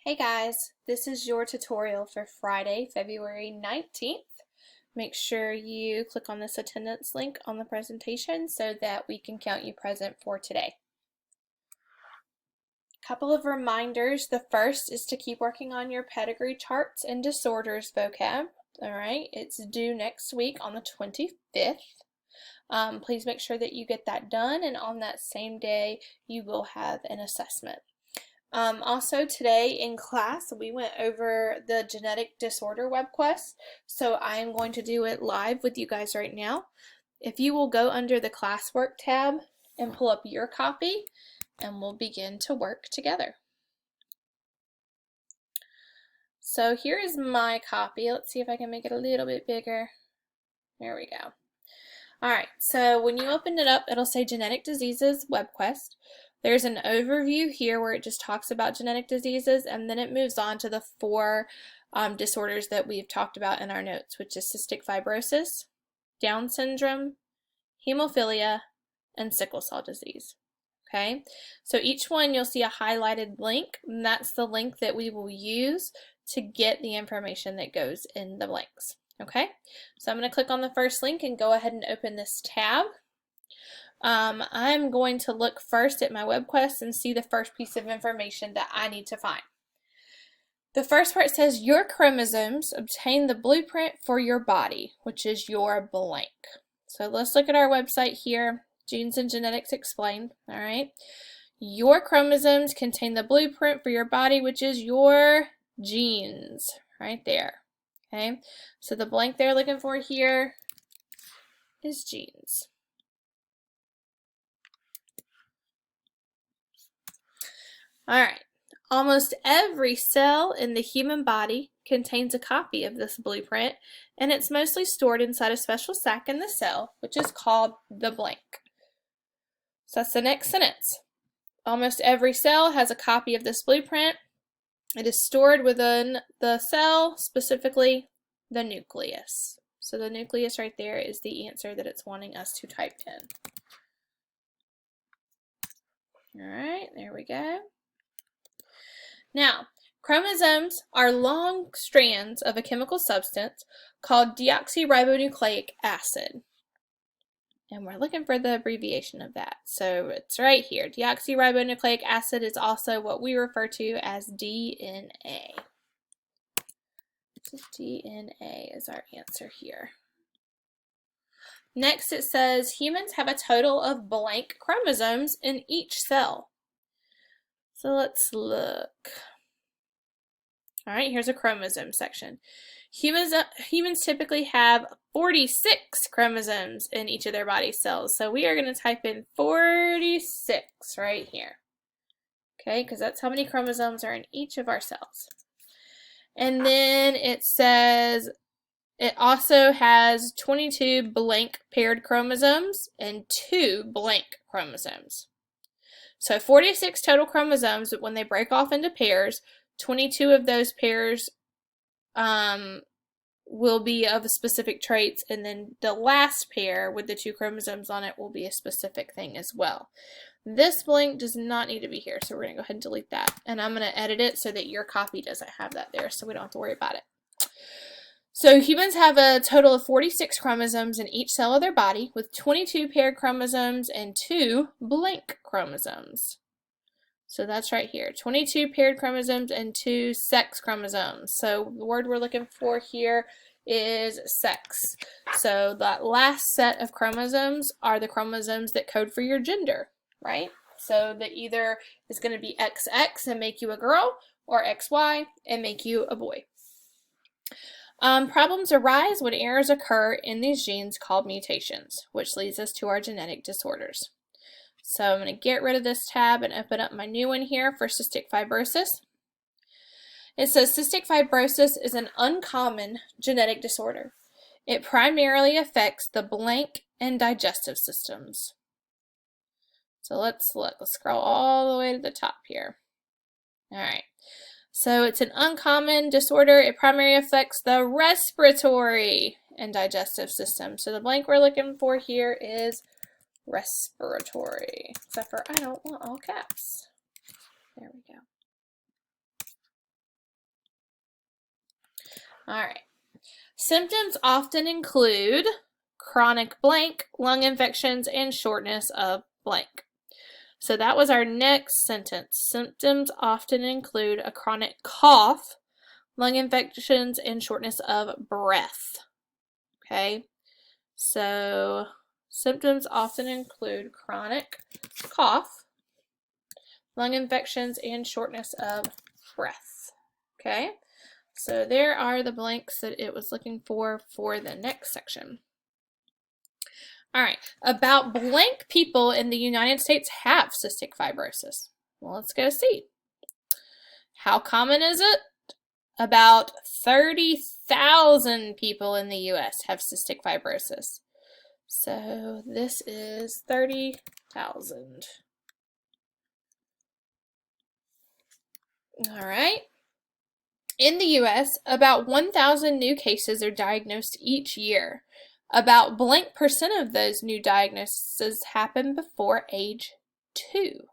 Hey guys, this is your tutorial for Friday, February 19th. Make sure you click on this attendance link on the presentation so that we can count you present for today. Couple of reminders. The first is to keep working on your pedigree charts and disorders vocab. All right, it's due next week on the 25th. Please make sure that you get that done, and on that same day you will have an assessment. Also today in class we went over the genetic disorder web quest, so I am going to do it live with you guys right now. If you will go under the classwork tab and pull up your copy, and we'll begin to work together. So here is my copy. Let's see if I can make it a little bit bigger. There we go. Alright, so when you open it up, it'll say Genetic Diseases Web Quest. There's an overview here where it just talks about genetic diseases, and then it moves on to the four disorders that we've talked about in our notes, which is cystic fibrosis, Down syndrome, hemophilia, and sickle cell disease. Okay, so each one you'll see a highlighted link, and that's the link that we will use to get the information that goes in the blanks. Okay, so I'm going to click on the first link and go ahead and open this tab. I'm going to look first at my web quest and see the first piece of information that I need to find. The first part says your chromosomes obtain the blueprint for your body, which is your blank. So let's look at our website here, Genes and Genetics Explained. All right, your chromosomes contain the blueprint for your body, which is your genes, right there. Okay, so the blank they're looking for here is genes. Alright, almost every cell in the human body contains a copy of this blueprint, and it's mostly stored inside a special sac in the cell, which is called the blank. So that's the next sentence. Almost every cell has a copy of this blueprint. It is stored within the cell, specifically the nucleus. So the nucleus right there is the answer that it's wanting us to type in. Alright, there we go. Now, chromosomes are long strands of a chemical substance called deoxyribonucleic acid. And we're looking for the abbreviation of that. So it's right here. Deoxyribonucleic acid is also what we refer to as DNA. So DNA is our answer here. Next it says humans have a total of blank chromosomes in each cell. So let's look. All right, here's a chromosome section. Humans typically have 46 chromosomes in each of their body cells. So we are going to type in 46 right here. Okay, because that's how many chromosomes are in each of our cells. And then it says it also has 22 blank paired chromosomes and 2 blank chromosomes. So 46 total chromosomes, but when they break off into pairs, 22 of those pairs will be of specific traits, and then the last pair with the 2 chromosomes on it will be a specific thing as well. This blank does not need to be here, so we're going to go ahead and delete that. And I'm going to edit it so that your copy doesn't have that there, so we don't have to worry about it. So humans have a total of 46 chromosomes in each cell of their body, with 22 paired chromosomes and 2 blank chromosomes. So that's right here, 22 paired chromosomes and 2 sex chromosomes. So the word we're looking for here is sex. So that last set of chromosomes are the chromosomes that code for your gender, right? So that either is going to be XX and make you a girl, or XY and make you a boy. Problems arise when errors occur in these genes called mutations, which leads us to our genetic disorders. So I'm going to get rid of this tab and open up my new one here for cystic fibrosis. It says cystic fibrosis is an uncommon genetic disorder. It primarily affects the blank and digestive systems. So let's look. Let's scroll all the way to the top here. All right. So it's an uncommon disorder. It primarily affects the respiratory and digestive system. So the blank we're looking for here is respiratory. Except for I don't want all caps. There we go. All right. Symptoms often include chronic blank, lung infections, and shortness of blank. So that was our next sentence. Symptoms often include a chronic cough, lung infections, and shortness of breath. Okay, so symptoms often include chronic cough, lung infections, and shortness of breath. Okay, so there are the blanks that it was looking for the next section. All right, about blank people in the United States have cystic fibrosis. Well, let's go see. How common is it? About 30,000 people in the U.S. have cystic fibrosis. So this is 30,000. All right. In the U.S., about 1,000 new cases are diagnosed each year. About blank percent of those new diagnoses happen before age 2.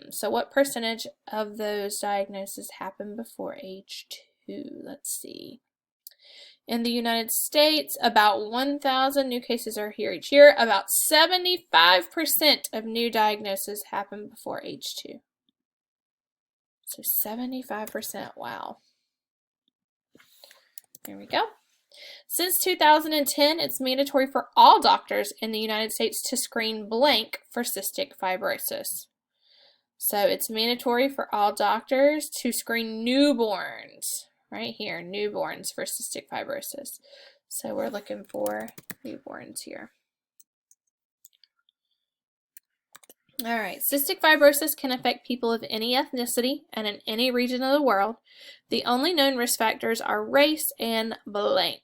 So what percentage of those diagnoses happen before age 2? Let's see. In the United States, about 1,000 new cases are here each year. About 75% of new diagnoses happen before age 2. So 75%, wow. There we go. Since 2010, it's mandatory for all doctors in the United States to screen blank for cystic fibrosis. So it's mandatory for all doctors to screen newborns, right here, newborns for cystic fibrosis. So we're looking for newborns here. All right, cystic fibrosis can affect people of any ethnicity and in any region of the world. The only known risk factors are race and blank.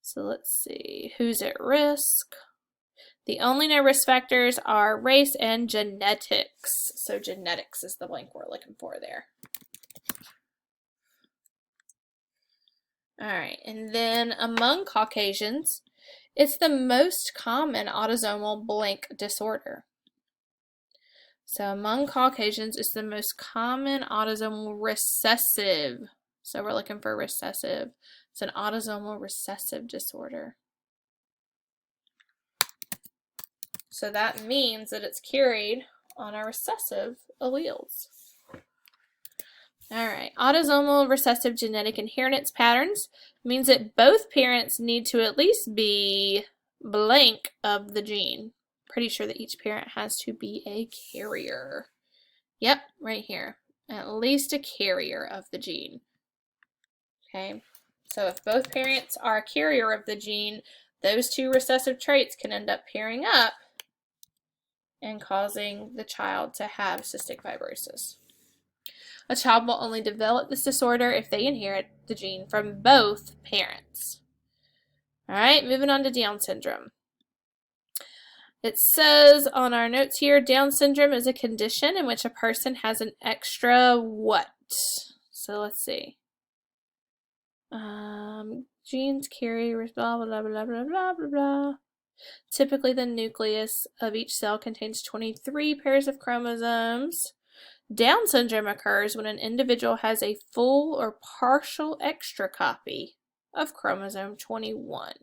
So let's see, who's at risk? The only known risk factors are race and genetics. So genetics is the blank we're looking for there. All right, and then among Caucasians, it's the most common autosomal blank disorder. So among Caucasians, it's the most common autosomal recessive. So we're looking for recessive. It's an autosomal recessive disorder. So that means that it's carried on our recessive alleles. All right, autosomal recessive genetic inheritance patterns means that both parents need to at least be blank of the gene. Pretty sure that each parent has to be a carrier. Yep, right here. At least a carrier of the gene. Okay, so if both parents are a carrier of the gene, those two recessive traits can end up pairing up and causing the child to have cystic fibrosis. A child will only develop this disorder if they inherit the gene from both parents. All right, moving on to Down syndrome. It says on our notes here, Down syndrome is a condition in which a person has an extra what? So let's see. Genes carry blah, blah, blah, blah, blah, blah, blah, blah. Typically, the nucleus of each cell contains 23 pairs of chromosomes. Down syndrome occurs when an individual has a full or partial extra copy of chromosome 21.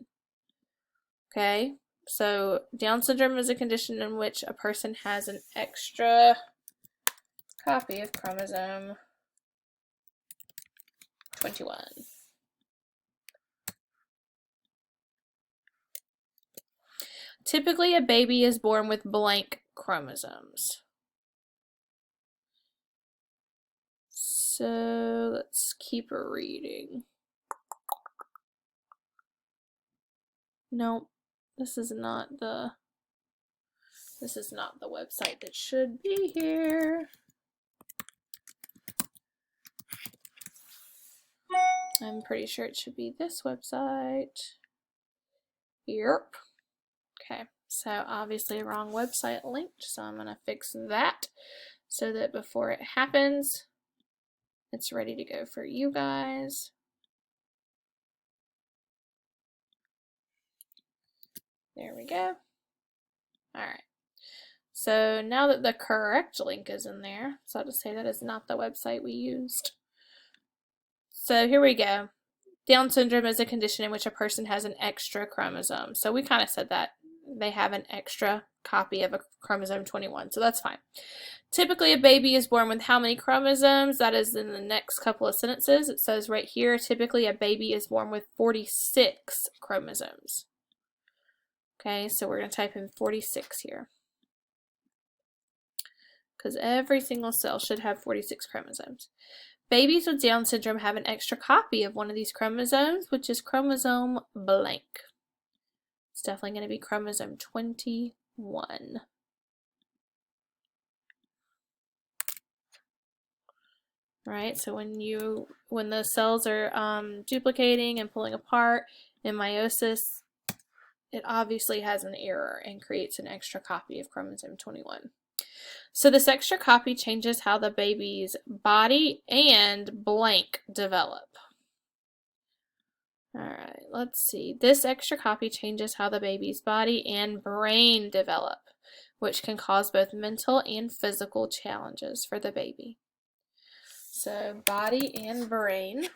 Okay, so Down syndrome is a condition in which a person has an extra copy of chromosome 21. Typically, a baby is born with blank chromosomes. So let's keep reading. Nope, this is not the website that should be here. I'm pretty sure it should be this website. Yep. Okay, so obviously wrong website linked, so I'm going to fix that so that before it happens, it's ready to go for you guys. There we go. All right. So now that the correct link is in there, so I'll just say that is not the website we used. So here we go. Down syndrome is a condition in which a person has an extra chromosome. So we kind of said that. They have an extra copy of a chromosome 21, so that's fine. Typically, a baby is born with how many chromosomes? That is in the next couple of sentences. It says right here, typically a baby is born with 46 chromosomes. Okay, so we're going to type in 46 here, because every single cell should have 46 chromosomes. Babies with Down syndrome have an extra copy of one of these chromosomes, which is chromosome blank. It's definitely going to be chromosome 21. Right, so when the cells are duplicating and pulling apart in meiosis, it obviously has an error and creates an extra copy of chromosome 21. So this extra copy changes how the baby's body and blank develop. All right, let's see. This extra copy changes how the baby's body and brain develop, which can cause both mental and physical challenges for the baby. So body and brain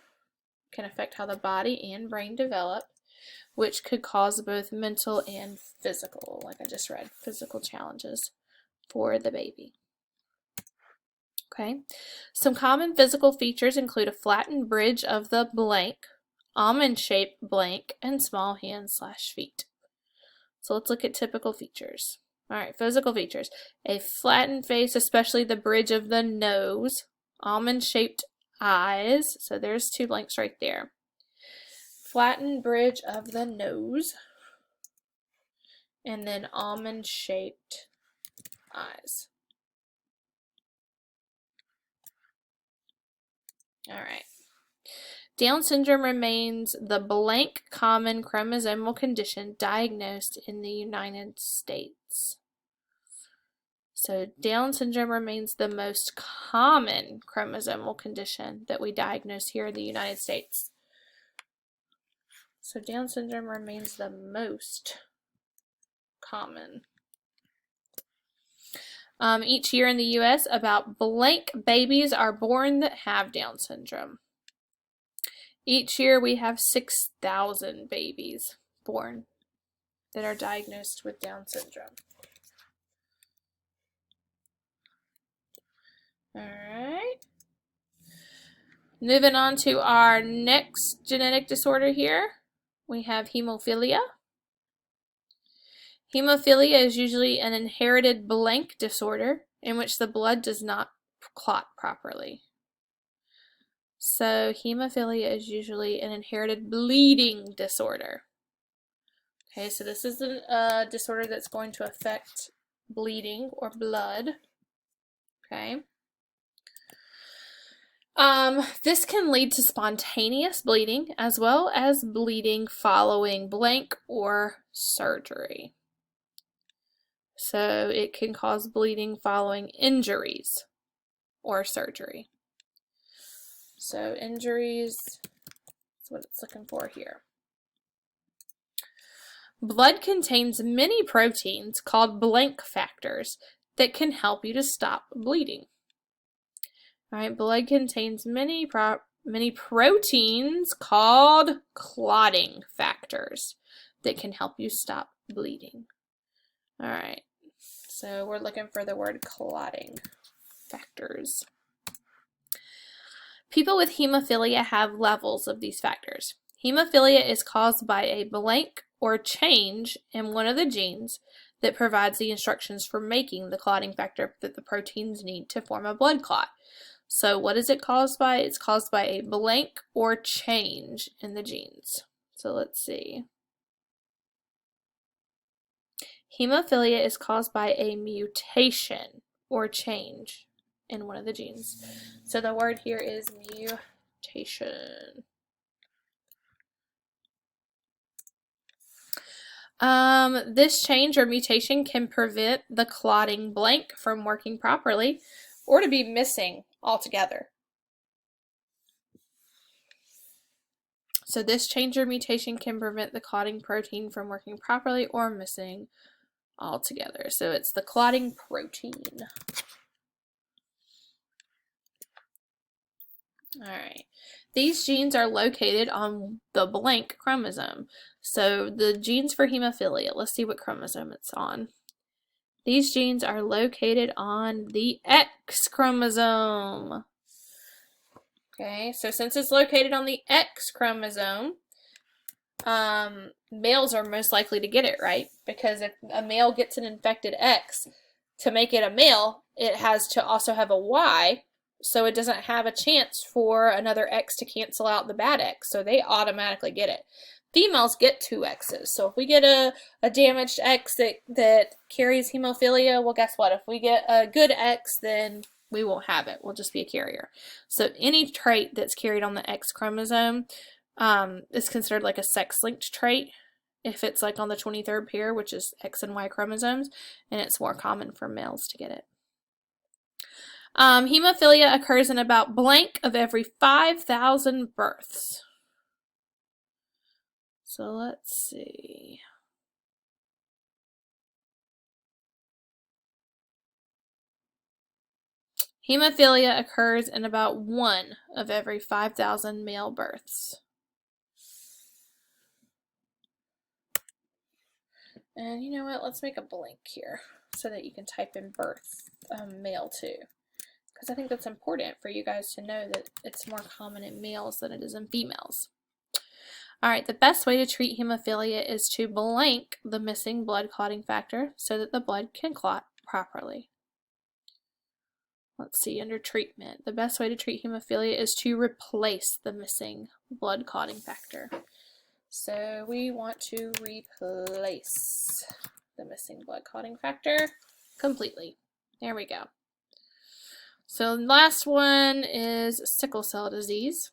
can affect how the body and brain develop, which could cause both mental and physical, like I just read, physical challenges for the baby. Okay, some common physical features include a flattened bridge of the blank, almond-shaped blank, and small hands/feet. So let's look at typical features. All right, physical features. A flattened face, especially the bridge of the nose, almond-shaped eyes, so there's two blanks right there. Flattened bridge of the nose, and then almond-shaped eyes. All right. Down syndrome remains the blank common chromosomal condition diagnosed in the United States. So Down syndrome remains the most common chromosomal condition that we diagnose here in the United States. So Down syndrome remains the most common. Each year in the U.S., about blank babies are born that have Down syndrome. Each year we have 6,000 babies born that are diagnosed with Down syndrome. All right. Moving on to our next genetic disorder here, we have hemophilia. Hemophilia is usually an inherited blank disorder in which the blood does not clot properly. So hemophilia is usually an inherited bleeding disorder. Okay, so this is a disorder that's going to affect bleeding or blood. Okay. This can lead to spontaneous bleeding as well as bleeding following blank or surgery. So it can cause bleeding following injuries or surgery. So injuries, that's what it's looking for here. Blood contains many proteins called blank factors that can help you to stop bleeding. All right, blood contains many proteins called clotting factors that can help you stop bleeding. All right, so we're looking for the word clotting factors. People with hemophilia have levels of these factors. Hemophilia is caused by a blank or change in one of the genes that provides the instructions for making the clotting factor that the proteins need to form a blood clot. So what is it caused by? It's caused by a blank or change in the genes. So let's see. Hemophilia is caused by a mutation or change in one of the genes. So the word here is mutation. This change or mutation can prevent the clotting blank from working properly or to be missing altogether. So this change or mutation can prevent the clotting protein from working properly or missing altogether. So it's the clotting protein. All right. These genes are located on the blank chromosome. So the genes for hemophilia, let's see what chromosome it's on. These genes are located on the X chromosome. Okay, so since it's located on the X chromosome, males are most likely to get it, right? Because if a male gets an infected X, to make it a male, it has to also have a Y, so it doesn't have a chance for another X to cancel out the bad X, so they automatically get it. Females get 2 X's, so if we get a damaged X that carries hemophilia, well, guess what? If we get a good X, then we won't have it. We'll just be a carrier. So any trait that's carried on the X chromosome is considered like a sex-linked trait if it's like on the 23rd pair, which is X and Y chromosomes, and it's more common for males to get it. Hemophilia occurs in about blank of every 5,000 births. So let's see. Hemophilia occurs in about 1 of every 5,000 male births. And you know what? Let's make a blank here so that you can type in birth male too. Because I think that's important for you guys to know that it's more common in males than it is in females. Alright, the best way to treat hemophilia is to blank the missing blood clotting factor so that the blood can clot properly. Let's see, under treatment, the best way to treat hemophilia is to replace the missing blood clotting factor. So we want to replace the missing blood clotting factor completely. There we go. So the last one is sickle cell disease.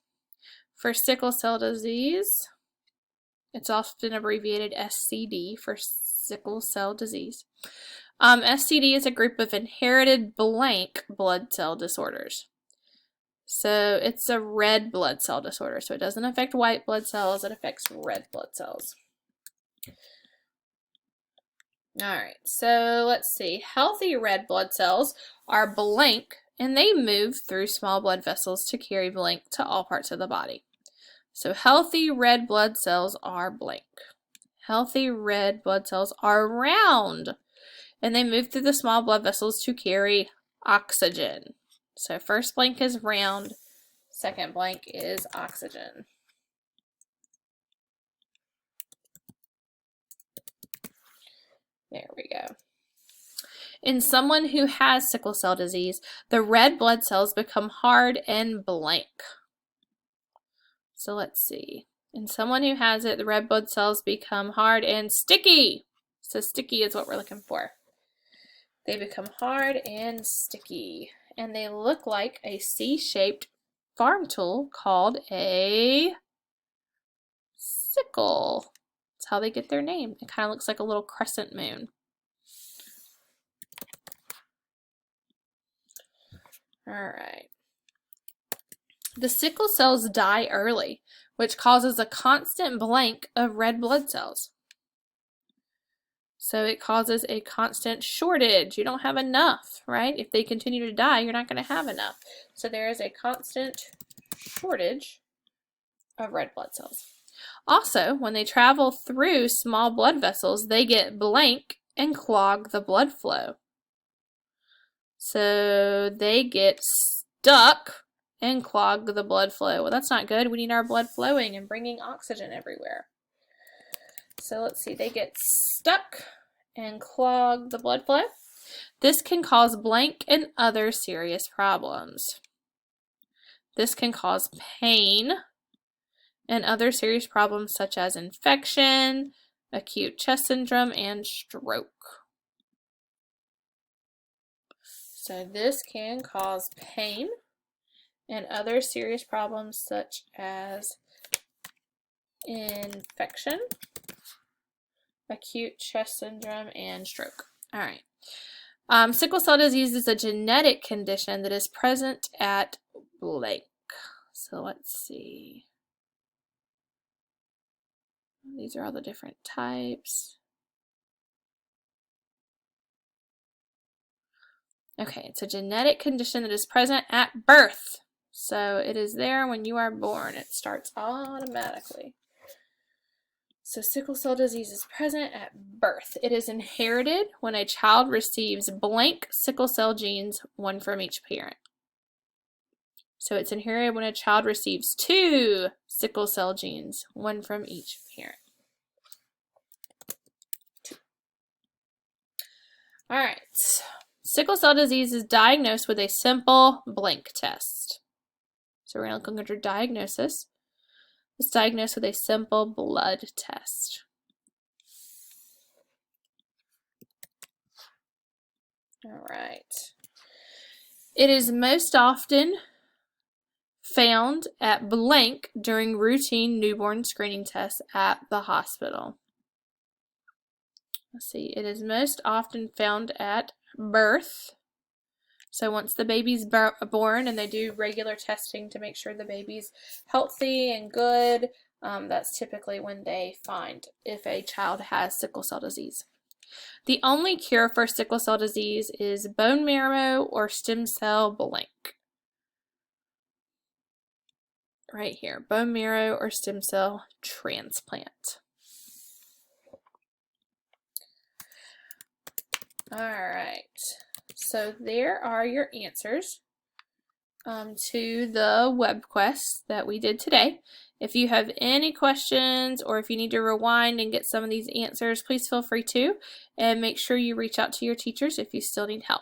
For sickle cell disease, it's often abbreviated SCD for sickle cell disease. SCD is a group of inherited blank blood cell disorders. So it's a red blood cell disorder. So it doesn't affect white blood cells, it affects red blood cells. Alright, so let's see. Healthy red blood cells are blank and they move through small blood vessels to carry blank to all parts of the body. So healthy red blood cells are blank. Healthy red blood cells are round and they move through the small blood vessels to carry oxygen. So first blank is round, second blank is oxygen. There we go. In someone who has sickle cell disease, the red blood cells become hard and blank. So let's see. In someone who has it, the red blood cells become hard and sticky. So sticky is what we're looking for. They become hard and sticky. And they look like a C-shaped farm tool called a sickle. That's how they get their name. It kind of looks like a little crescent moon. All right. The sickle cells die early, which causes a constant blank of red blood cells. So it causes a constant shortage. You don't have enough, right? If they continue to die, you're not going to have enough. So there is a constant shortage of red blood cells. Also, when they travel through small blood vessels, they get blank and clog the blood flow. So they get stuck and clog the blood flow. Well, that's not good. We need our blood flowing and bringing oxygen everywhere. So let's see, they get stuck and clog the blood flow. This can cause blank and other serious problems. This can cause pain and other serious problems such as infection, acute chest syndrome, and stroke. So this can cause pain and other serious problems such as infection, acute chest syndrome, and stroke. All right. Sickle cell disease is a genetic condition that is present at blank. So let's see. These are all the different types. Okay, it's a genetic condition that is present at birth. So it is there when you are born. It starts automatically. So sickle cell disease is present at birth. It is inherited when a child receives blank sickle cell genes, one from each parent. So it's inherited when a child receives 2 sickle cell genes, one from each parent. All right. Sickle cell disease is diagnosed with a simple blank test. So we're going to look under diagnosis. It's diagnosed with a simple blood test. All right. It is most often found at blank during routine newborn screening tests at the hospital. Let's see, it is most often found at birth. So once the baby's born and they do regular testing to make sure the baby's healthy and good, that's typically when they find if a child has sickle cell disease. The only cure for sickle cell disease is bone marrow or stem cell blank. Right here, bone marrow or stem cell transplant. All right, so there are your answers to the web quest that we did today. If you have any questions or if you need to rewind and get some of these answers, please feel free to, and make sure you reach out to your teachers if you still need help.